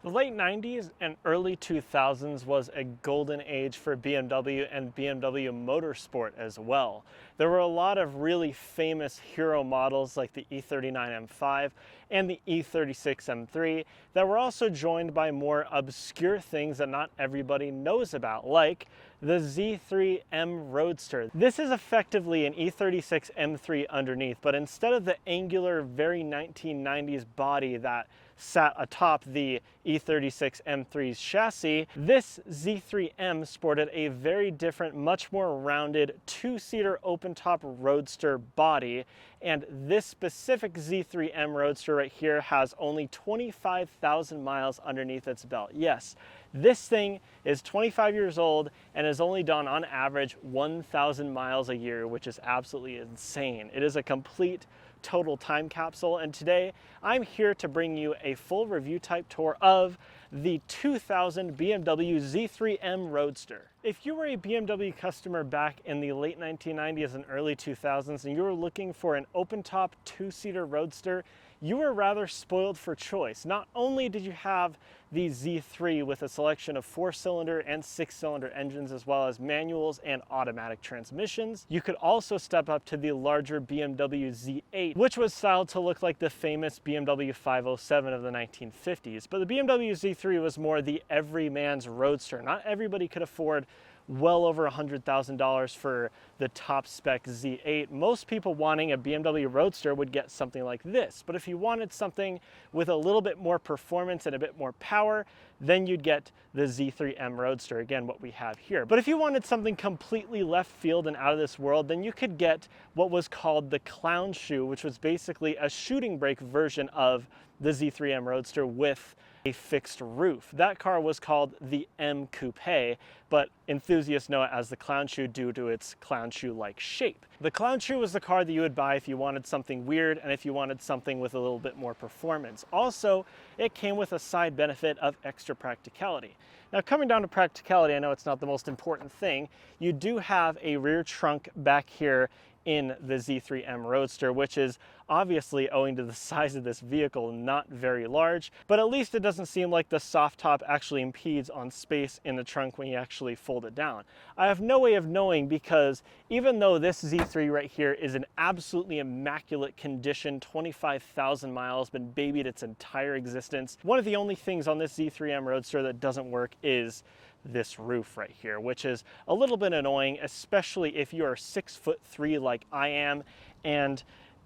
The late 90s and early 2000s was a golden age for BMW and BMW motorsport as well. There were a lot of really famous hero models like the E39 M5 and the E36 M3 that were also joined by more obscure things that not everybody knows about, like the Z3 M Roadster. This is effectively an E36 M3 underneath, but instead of the angular, very 1990s body that sat atop the E36 M3's chassis, this Z3M sported a very different, much more rounded, two-seater open-top Roadster body, and this specific Z3M Roadster right here has only 25,000 miles underneath its belt. Yes, this thing is 25 years old and has only done on average 1,000 miles a year, which is absolutely insane. It is a complete total time capsule, and today I'm here to bring you a full review type tour of the 2000 BMW Z3M Roadster. If you were a BMW customer back in the late 1990s and early 2000s and you were looking for an open-top two-seater Roadster, you were rather spoiled for choice. Not only did you have the Z3 with a selection of 4-cylinder and 6-cylinder engines, as well as manuals and automatic transmissions, you could also step up to the larger BMW Z8, which was styled to look like the famous BMW 507 of the 1950s. But the BMW Z3 was more the everyman's Roadster. Not everybody could afford well over $100,000 for the top spec Z8. Most people wanting a BMW Roadster would get something like this. But if you wanted something with a little bit more performance and a bit more power, then you'd get the Z3M Roadster, again, what we have here. But if you wanted something completely left field and out of this world, then you could get what was called the Clown Shoe, which was basically a shooting brake version of the Z3M Roadster with a fixed roof. That car was called the M Coupe, but enthusiasts know it as the Clown Shoe due to its clown shoe-like shape. The Clown Shoe was the car that you would buy if you wanted something weird and if you wanted something with a little bit more performance. Also, it came with a side benefit of extra practicality. Now, coming down to practicality, I know it's not the most important thing. You do have a rear trunk back here in the Z3M Roadster, which is obviously, owing to the size of this vehicle, not very large, but at least it doesn't seem like the soft top actually impedes on space in the trunk when you actually fold it down. I have no way of knowing, because even though this Z3 right here is in absolutely immaculate condition, 25,000 miles, been babied its entire existence, one of the only things on this Z3M Roadster that doesn't work is this roof right here, which is a little bit annoying, especially if you are 6'3" like I am, and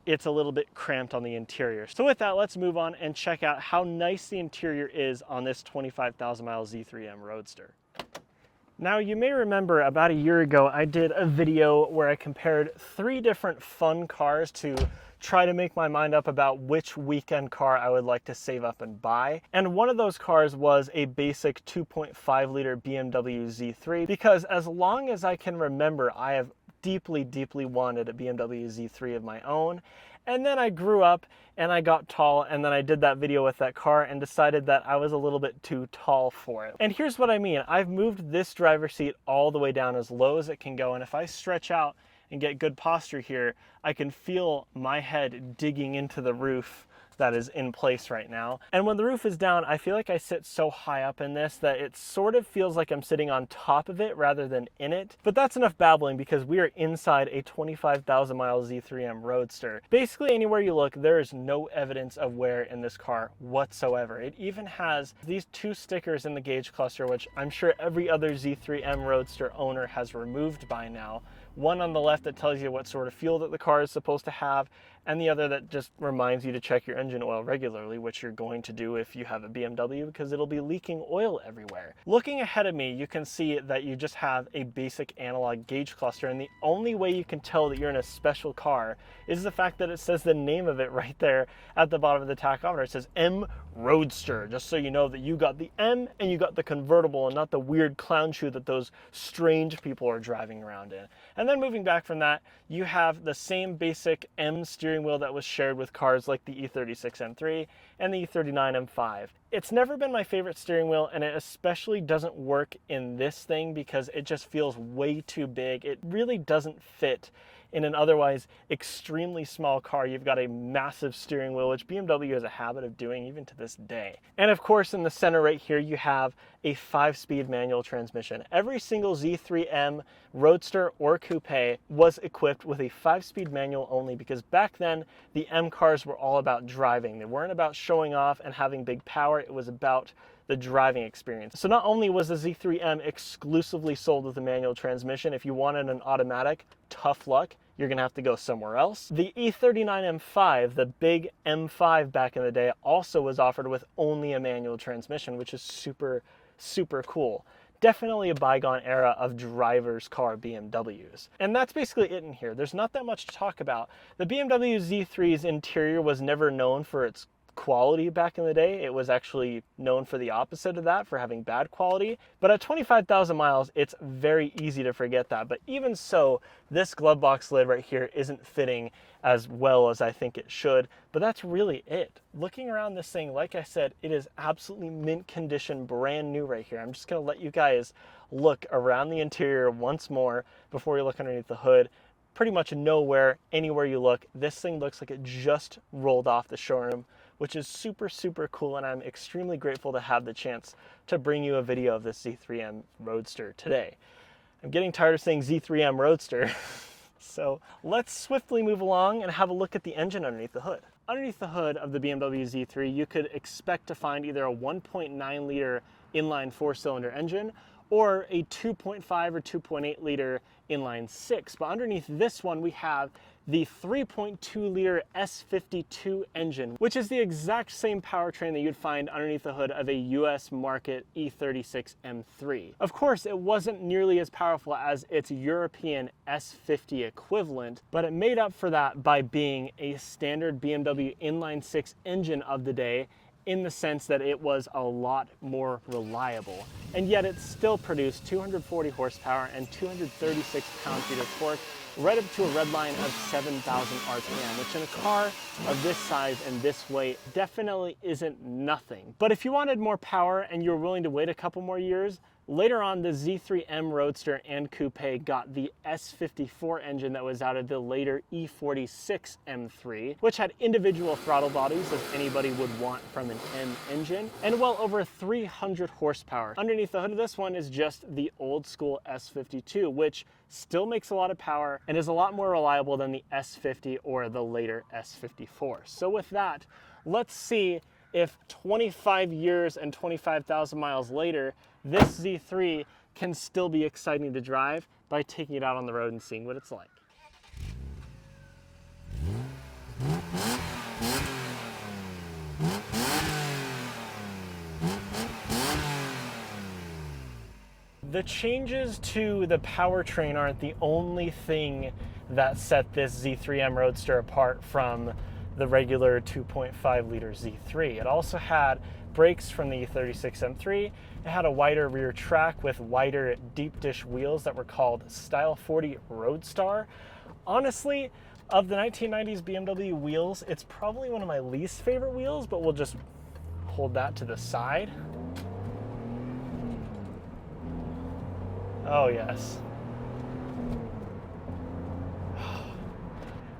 it's a little bit cramped on the interior. So with that, let's move on and check out how nice the interior is on this 25,000 mile Z3M Roadster. Now, you may remember about a year ago, I did a video where I compared 3 different fun cars to try to make my mind up about which weekend car I would like to save up and buy. And one of those cars was a basic 2.5 liter BMW Z3, because as long as I can remember, I have deeply, deeply wanted a BMW Z3 of my own. And then I grew up and I got tall, and then I did that video with that car and decided that I was a little bit too tall for it. And here's what I mean. I've moved this driver's seat all the way down as low as it can go, and if I stretch out and get good posture here, I can feel my head digging into the roof that is in place right now. And when the roof is down, I feel like I sit so high up in this that it sort of feels like I'm sitting on top of it rather than in it. But that's enough babbling, because we are inside a 25,000 mile Z3M Roadster. Basically, anywhere you look, there is no evidence of wear in this car whatsoever. It even has these 2 stickers in the gauge cluster, which I'm sure every other Z3M Roadster owner has removed by now. One on the left that tells you what sort of fuel that the car is supposed to have, and the other that just reminds you to check your engine oil regularly, which you're going to do if you have a BMW, because it'll be leaking oil everywhere. Looking ahead of me, you can see that you just have a basic analog gauge cluster, and the only way you can tell that you're in a special car is the fact that it says the name of it right there at the bottom of the tachometer. It says M Roadster, just so you know that you got the M and you got the convertible and not the weird clown shoe that those strange people are driving around in. And then moving back from that, you have the same basic M steering wheel that was shared with cars like the E36 M3 and the E39 M5. It's never been my favorite steering wheel, and it especially doesn't work in this thing because it just feels way too big. It really doesn't fit in an otherwise extremely small car. You've got a massive steering wheel, which BMW has a habit of doing even to this day. And of course, in the center right here, you have a 5-speed manual transmission. Every single Z3M Roadster or Coupe was equipped with a 5-speed manual only, because back then the M cars were all about driving. They weren't about showing off and having big power. It was about the driving experience. So not only was the Z3M exclusively sold with a manual transmission, if you wanted an automatic, tough luck, you're gonna have to go somewhere else. The E39 M5, the big M5 back in the day, also was offered with only a manual transmission, which is super, super cool. Definitely a bygone era of driver's car BMWs. And that's basically it in here. There's not that much to talk about. The BMW Z3's interior was never known for its quality back in the day. It was actually known for the opposite of that, for having bad quality. But at 25,000 miles, it's very easy to forget that. But even so, this glove box lid right here isn't fitting as well as I think it should. But that's really it. Looking around this thing, like I said, it is absolutely mint condition, brand new right here. I'm just gonna let you guys look around the interior once more before you look underneath the hood. Pretty much nowhere, anywhere you look, this thing looks like it just rolled off the showroom, which is super, super cool, and I'm extremely grateful to have the chance to bring you a video of this Z3M Roadster today. I'm getting tired of saying Z3M Roadster, so let's swiftly move along and have a look at the engine underneath the hood. Underneath the hood of the BMW Z3, you could expect to find either a 1.9 liter inline 4-cylinder engine or a 2.5 or 2.8 liter inline 6. But underneath this one, we have the 3.2 liter S52 engine, which is the exact same powertrain that you'd find underneath the hood of a US market E36 M3. Of course, it wasn't nearly as powerful as its European S50 equivalent, but it made up for that by being a standard BMW inline 6 engine of the day, in the sense that it was a lot more reliable. And yet it still produced 240 horsepower and 236 pound-feet of torque, right up to a red line of 7,000 RPM, which in a car of this size and this weight definitely isn't nothing. But if you wanted more power and you were willing to wait a couple more years, later on the Z3M Roadster and Coupe got the S54 engine that was out of the later E46 M3, which had individual throttle bodies as anybody would want from an M engine, and well over 300 horsepower. Underneath the hood of this one is just the old school S52, which still makes a lot of power and is a lot more reliable than the S50 or the later S54. So with that, let's see if 25 years and 25,000 miles later, this Z3 can still be exciting to drive by taking it out on the road and seeing what it's like. The changes to the powertrain aren't the only thing that set this Z3M Roadster apart from the regular 2.5 liter Z3. It also had brakes from the E36 M3. It had a wider rear track with wider deep dish wheels that were called Style 40 Roadster. Honestly, of the 1990s BMW wheels, it's probably one of my least favorite wheels, but we'll just hold that to the side. Oh yes.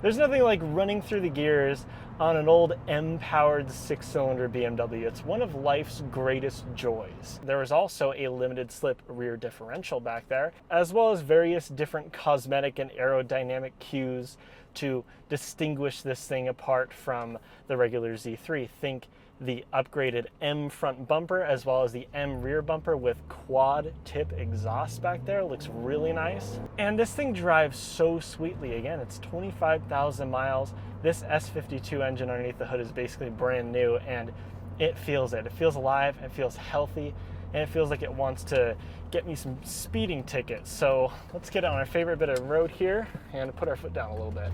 There's nothing like running through the gears on an old M-powered 6-cylinder BMW. It's one of life's greatest joys. There was also a limited slip rear differential back there, as well as various different cosmetic and aerodynamic cues to distinguish this thing apart from the regular Z3. Think the upgraded M front bumper as well as the M rear bumper with quad tip exhaust back there. It looks really nice. And this thing drives so sweetly. Again, it's 25,000 miles. This S52 engine underneath the hood is basically brand new, and it feels it. It feels alive, it feels healthy, and it feels like it wants to get me some speeding tickets. So let's get on our favorite bit of road here and put our foot down a little bit.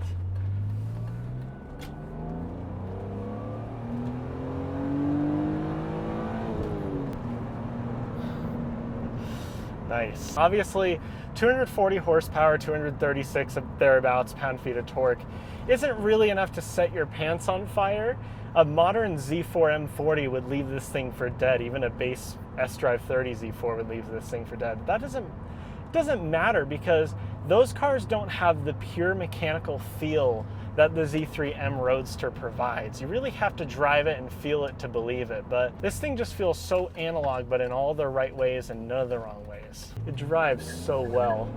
Nice. Obviously, 240 horsepower, 236 thereabouts pound-feet of torque isn't really enough to set your pants on fire, A modern Z4 M40 would leave this thing for dead. Even a base S-Drive 30 Z4 would leave this thing for dead. That doesn't matter, because those cars don't have the pure mechanical feel that the Z3 M Roadster provides. You really have to drive it and feel it to believe it, but this thing just feels so analog, but in all the right ways and none of the wrong ways. It drives so well.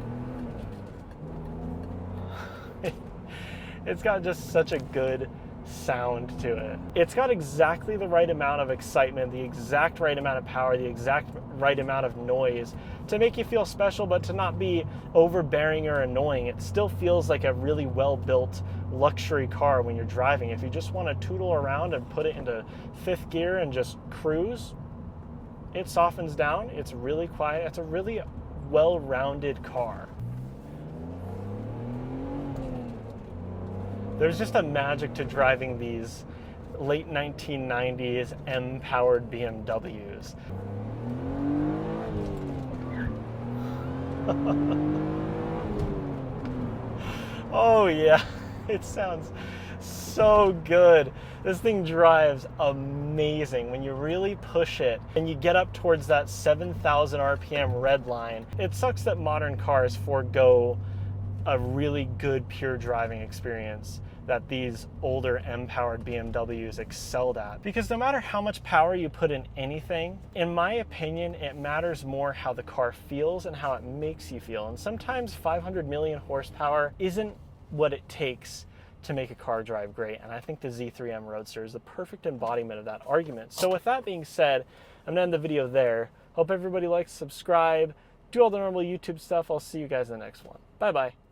It's got just such a good sound to it. It's got exactly the right amount of excitement, the exact right amount of power, the exact right amount of noise to make you feel special, but to not be overbearing or annoying. It still feels like a really well-built luxury car when you're driving. If you just want to tootle around and put it into 5th gear and just cruise, it softens down. It's really quiet. It's a really well-rounded car. There's just a magic to driving these late 1990s M-powered BMWs. Oh yeah, it sounds so good. This thing drives amazing when you really push it and you get up towards that 7,000 RPM red line. It sucks that modern cars forego a really good pure driving experience that these older M-powered BMWs excelled at. Because no matter how much power you put in anything, in my opinion, it matters more how the car feels and how it makes you feel. And sometimes 500 million horsepower isn't what it takes to make a car drive great. And I think the Z3 M Roadster is the perfect embodiment of that argument. So with that being said, I'm gonna end the video there. Hope everybody likes, subscribe, do all the normal YouTube stuff. I'll see you guys in the next one. Bye-bye.